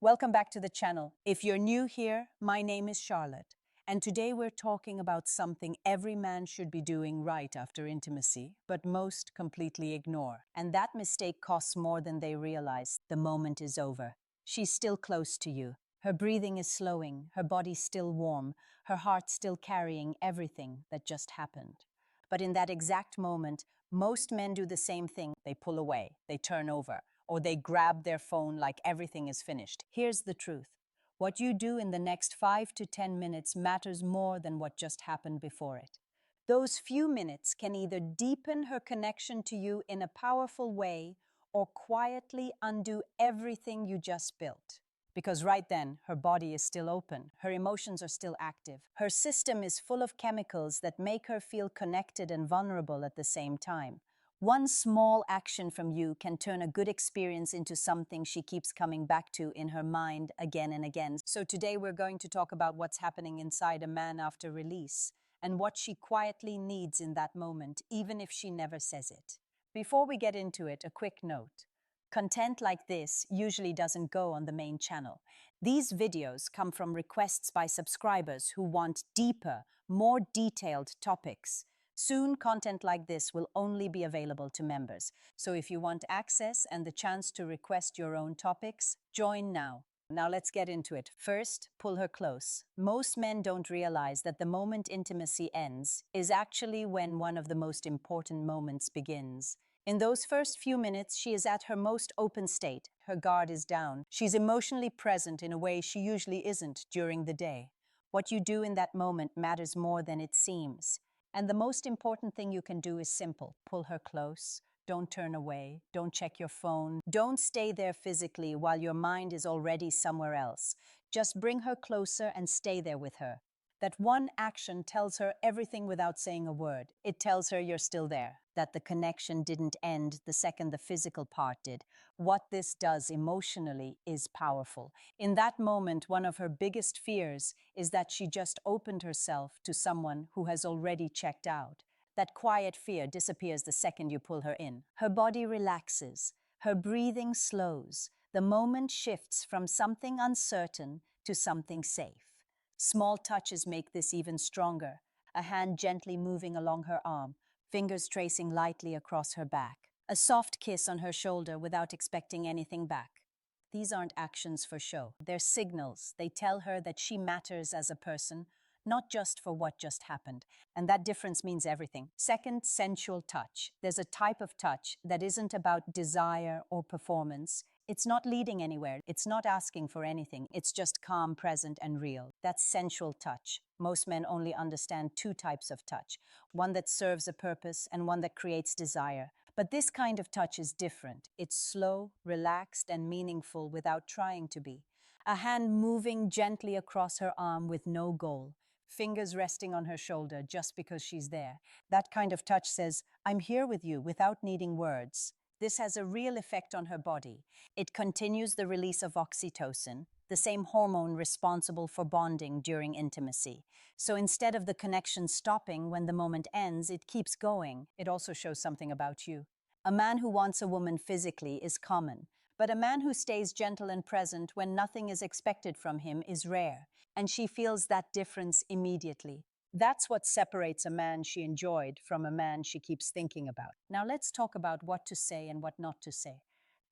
Welcome back to the channel. If you're new here, my name is Charlotte, and today we're talking about something every man should be doing right after intimacy, but most completely ignore. And that mistake costs more than they realize. The moment is over. She's still close to you. Her breathing is slowing, her body still warm, her heart still carrying everything that just happened. But in that exact moment, most men do the same thing. They pull away, they turn over, or they grab their phone like everything is finished. Here's the truth. What you do in the next 5 to 10 minutes matters more than what just happened before it. Those few minutes can either deepen her connection to you in a powerful way or quietly undo everything you just built. Because right then, her body is still open, her emotions are still active, her system is full of chemicals that make her feel connected and vulnerable at the same time. One small action from you can turn a good experience into something she keeps coming back to in her mind again and again. So today we're going to talk about what's happening inside a man after release and what she quietly needs in that moment, even if she never says it. Before we get into it, a quick note. Content like this usually doesn't go on the main channel. These videos come from requests by subscribers who want deeper, more detailed topics. Soon, content like this will only be available to members. So if you want access and the chance to request your own topics, join now. Now let's get into it. First, pull her close. Most men don't realize that the moment intimacy ends is actually when one of the most important moments begins. In those first few minutes, she is at her most open state. Her guard is down. She's emotionally present in a way she usually isn't during the day. What you do in that moment matters more than it seems. And the most important thing you can do is simple. Pull her close. Don't turn away. Don't check your phone. Don't stay there physically while your mind is already somewhere else. Just bring her closer and stay there with her. That one action tells her everything without saying a word. It tells her you're still there, that the connection didn't end the second the physical part did. What this does emotionally is powerful. In that moment, one of her biggest fears is that she just opened herself to someone who has already checked out. That quiet fear disappears the second you pull her in. Her body relaxes, her breathing slows. The moment shifts from something uncertain to something safe. Small touches make this even stronger. A hand gently moving along her arm, fingers tracing lightly across her back. A soft kiss on her shoulder without expecting anything back. These aren't actions for show. They're signals. They tell her that she matters as a person, not just for what just happened. And that difference means everything. Second, sensual touch. There's a type of touch that isn't about desire or performance. It's not leading anywhere. It's not asking for anything. It's just calm, present, and real. That's sensual touch. Most men only understand two types of touch. One that serves a purpose and one that creates desire. But this kind of touch is different. It's slow, relaxed, and meaningful without trying to be. A hand moving gently across her arm with no goal. Fingers resting on her shoulder just because she's there. That kind of touch says, I'm here with you without needing words. This has a real effect on her body. It continues the release of oxytocin, the same hormone responsible for bonding during intimacy. So instead of the connection stopping when the moment ends, it keeps going. It also shows something about you. A man who wants a woman physically is common, but a man who stays gentle and present when nothing is expected from him is rare, and she feels that difference immediately. That's what separates a man she enjoyed from a man she keeps thinking about. Now let's talk about what to say and what not to say.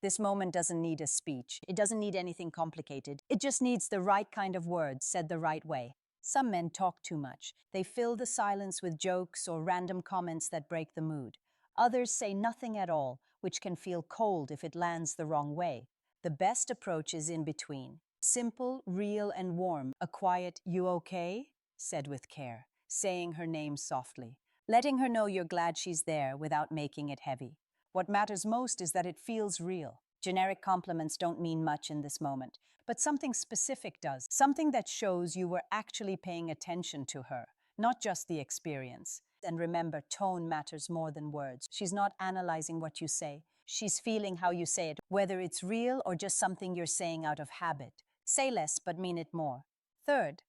This moment doesn't need a speech. It doesn't need anything complicated. It just needs the right kind of words said the right way. Some men talk too much. They fill the silence with jokes or random comments that break the mood. Others say nothing at all, which can feel cold if it lands the wrong way. The best approach is in between. Simple, real, and warm. A quiet, "You okay?" said with care, saying her name softly, letting her know you're glad she's there without making it heavy. What matters most is that it feels real. Generic compliments don't mean much in this moment, but something specific does, something that shows you were actually paying attention to her, not just the experience. And remember, tone matters more than words. She's not analyzing what you say. She's feeling how you say it, whether it's real or just something you're saying out of habit. Say less, but mean it more. Third,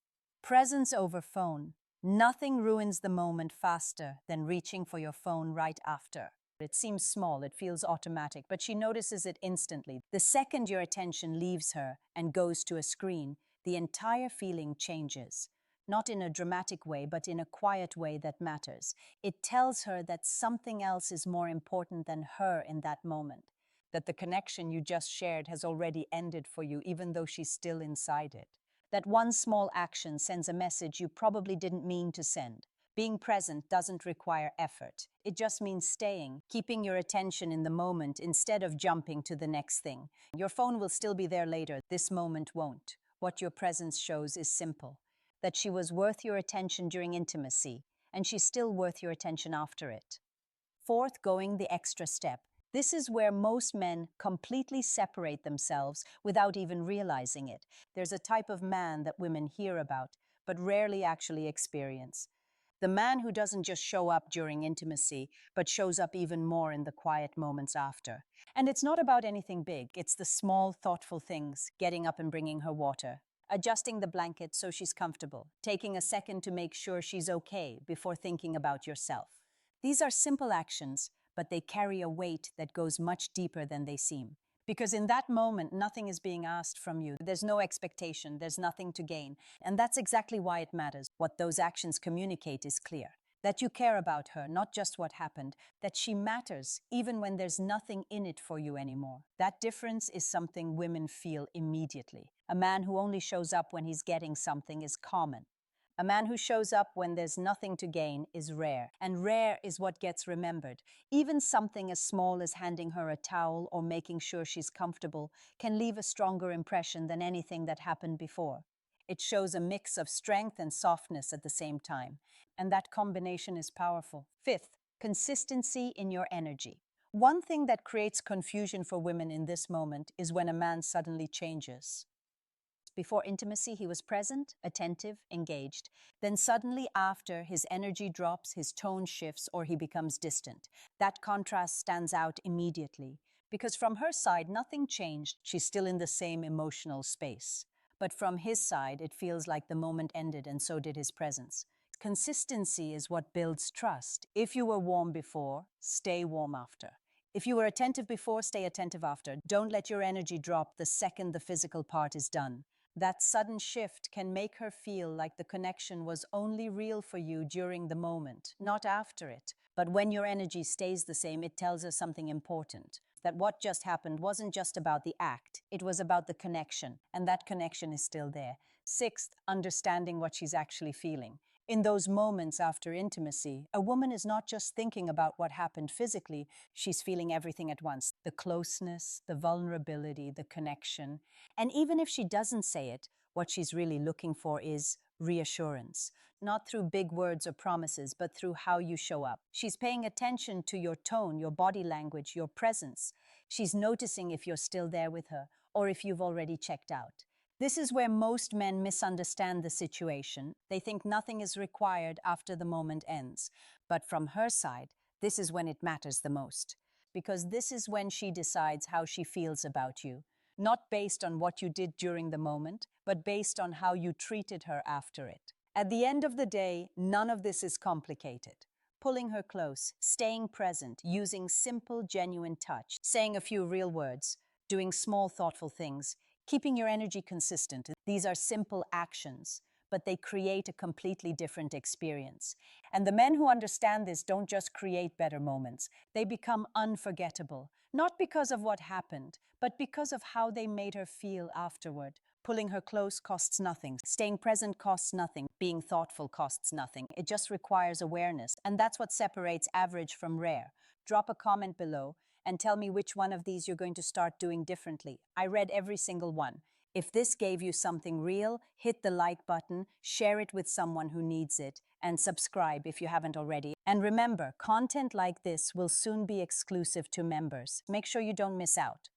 presence over phone. Nothing ruins the moment faster than reaching for your phone right after. It seems small, it feels automatic, but she notices it instantly. The second your attention leaves her and goes to a screen, the entire feeling changes. Not in a dramatic way, but in a quiet way that matters. It tells her that something else is more important than her in that moment, that the connection you just shared has already ended for you, even though she's still inside it. That one small action sends a message you probably didn't mean to send. Being present doesn't require effort. It just means staying, keeping your attention in the moment instead of jumping to the next thing. Your phone will still be there later. This moment won't. What your presence shows is simple: that she was worth your attention during intimacy, and she's still worth your attention after it. Fourth, going the extra step. This is where most men completely separate themselves without even realizing it. There's a type of man that women hear about, but rarely actually experience. The man who doesn't just show up during intimacy, but shows up even more in the quiet moments after. And it's not about anything big, it's the small, thoughtful things: getting up and bringing her water, adjusting the blanket so she's comfortable, taking a second to make sure she's okay before thinking about yourself. These are simple actions, but they carry a weight that goes much deeper than they seem. Because in that moment, nothing is being asked from you. There's no expectation, there's nothing to gain. And that's exactly why it matters. What those actions communicate is clear: that you care about her, not just what happened, that she matters, even when there's nothing in it for you anymore. That difference is something women feel immediately. A man who only shows up when he's getting something is common. A man who shows up when there's nothing to gain is rare, and rare is what gets remembered. Even something as small as handing her a towel or making sure she's comfortable can leave a stronger impression than anything that happened before. It shows a mix of strength and softness at the same time, and that combination is powerful. Fifth, consistency in your energy. One thing that creates confusion for women in this moment is when a man suddenly changes. Before intimacy, he was present, attentive, engaged. Then suddenly after, his energy drops, his tone shifts, or he becomes distant. That contrast stands out immediately. Because from her side, nothing changed. She's still in the same emotional space. But from his side, it feels like the moment ended, and so did his presence. Consistency is what builds trust. If you were warm before, stay warm after. If you were attentive before, stay attentive after. Don't let your energy drop the second the physical part is done. That sudden shift can make her feel like the connection was only real for you during the moment, not after it. But when your energy stays the same, it tells us something important: that what just happened wasn't just about the act, it was about the connection, and that connection is still there. Sixth, understanding what she's actually feeling. In those moments after intimacy, a woman is not just thinking about what happened physically, she's feeling everything at once: the closeness, the vulnerability, the connection. And even if she doesn't say it, what she's really looking for is reassurance. Not through big words or promises, but through how you show up. She's paying attention to your tone, your body language, your presence. She's noticing if you're still there with her or if you've already checked out. This is where most men misunderstand the situation. They think nothing is required after the moment ends. But from her side, this is when it matters the most. Because this is when she decides how she feels about you. Not based on what you did during the moment, but based on how you treated her after it. At the end of the day, none of this is complicated. Pulling her close, staying present, using simple, genuine touch, saying a few real words, doing small, thoughtful things, keeping your energy consistent. These are simple actions, but they create a completely different experience. And the men who understand this don't just create better moments, they become unforgettable. Not because of what happened, but because of how they made her feel afterward. Pulling her close costs nothing. Staying present costs nothing. Being thoughtful costs nothing. It just requires awareness. And that's what separates average from rare. Drop a comment below and tell me which one of these you're going to start doing differently. I read every single one. If this gave you something real, hit the like button, share it with someone who needs it, and subscribe if you haven't already. And remember, content like this will soon be exclusive to members. Make sure you don't miss out.